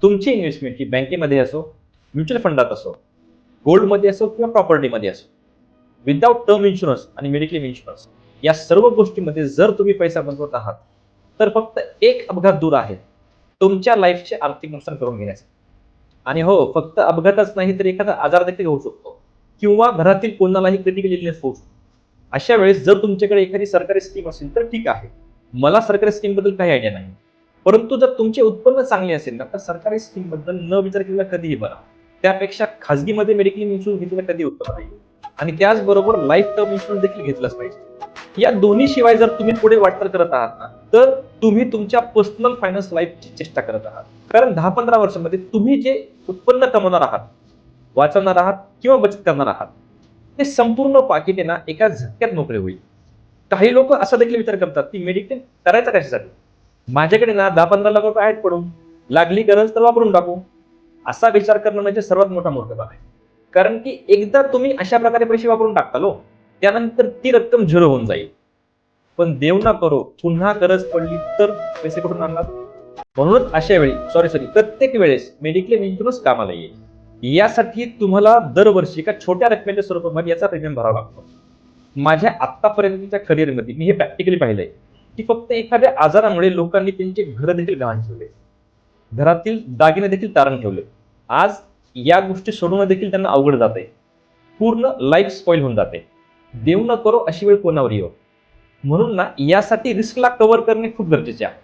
तुमची इन्व्हेस्टमेंट ही बँकेमध्ये असो, म्युच्युअल फंडात असो, गोल्डमध्ये असो किंवा प्रॉपर्टीमध्ये असो, विदाउट टर्म इन्शुरन्स आणि मेडिक्लेम इन्शुरन्स या सर्व गोष्टींमध्ये जर तुम्ही पैसा बनवत आहात तर फक्त एक अपघात दूर आहे तुमच्या लाईफचे आर्थिक नुकसान करून घेण्याचे. आणि हो, फक्त अपघातच नाही तर एखादा आजार देखील होऊ शकतो किंवा घरातील कोणालाही क्रिटिकल इलनेस होऊ शकतो. अशा वेळेस जर तुमच्याकडे एखादी सरकारी स्कीम असेल तर ठीक आहे, मला सरकारी स्कीम बद्दल काही आयडिया नाही. परंतु जर तुमचे उत्पन्न चांगले असेल ना तर सरकारी स्कीम बद्दल न विचार केलेला कधीही बरा. त्यापेक्षा खाजगीमध्ये मेडिक्लेम इन्शुरन्स घेतलेला कधी उत्तम नाही. आणि त्याचबरोबर लाईफ टर्म इन्शुरन्स देखील घेतलाच पाहिजे. या दोन्ही शिवाय जर तुम्ही पुढे वाटचाल करत आहात ना तर तुम्ही तुमच्या पर्सनल फायनान्स लाईफची चेष्टा करत आहात. कारण 10-15 वर्षांमध्ये तुम्ही जे उत्पन्न कमवणार आहात, वाचवणार आहात किंवा बचत करणार आहात ते संपूर्ण पाकिट आहे ना एका झटक्यात मोकळे होईल. काही लोक असा देखील विचार करतात की मेडिक्लेम करायचा कशासाठी, माझ्याकडे ना 10-15 लाख रुपये आहेत पडून, लागली गरज तर वापरून टाकू. असा विचार करणं म्हणजे सर्वात मोठा मूर्खपणा आहे. कारण की एकदा तुम्ही अशा प्रकारे पैसे वापरून टाकताल त्यानंतर ती रक्कम झिरो होऊन जाईल. पण देव ना करो पुन्हा गरज पडली तर पैसे कुठून आणणार. म्हणून अशा वेळी प्रत्येक वेळेस मेडिक्लेम इन्शुरन्स कामाला येईल. यासाठी तुम्हाला दरवर्षी एका छोट्या रकमेच्या स्वरूपामध्ये याचा प्रीमियम भरावा लागतो. माझ्या आतापर्यंतच्या करिअरमध्ये मी हे प्रॅक्टिकली पाहिलंय की फक्त एखाद्या आजारामुळे लोकांनी त्यांचे घर देखील गहाण ठेवले, घरातील दागिने देखील तारण ठेवले. आज या गोष्टी सोडवणं देखील त्यांना अवघड जाते, पूर्ण लाईफ स्पॉइल होऊन जाते. देव न करो अशी वेळ कोणावर येऊ. म्हणून ना यासाठी रिस्कला कव्हर करणे खूप गरजेचे आहे.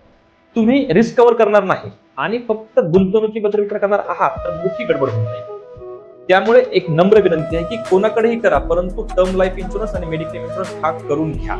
तुम्ही रिस्क कव्हर करणार नाही आणि फक्त गुंतवणुकीबद्दल विचार करणार आहात तर मोठी गडबड होऊन जाईल. त्यामुळे एक नम्र विनंती आहे की कोणाकडेही करा परंतु टर्म लाईफ इन्शुरन्स आणि मेडिक्लेम इन्शुरन्स हा करून घ्या.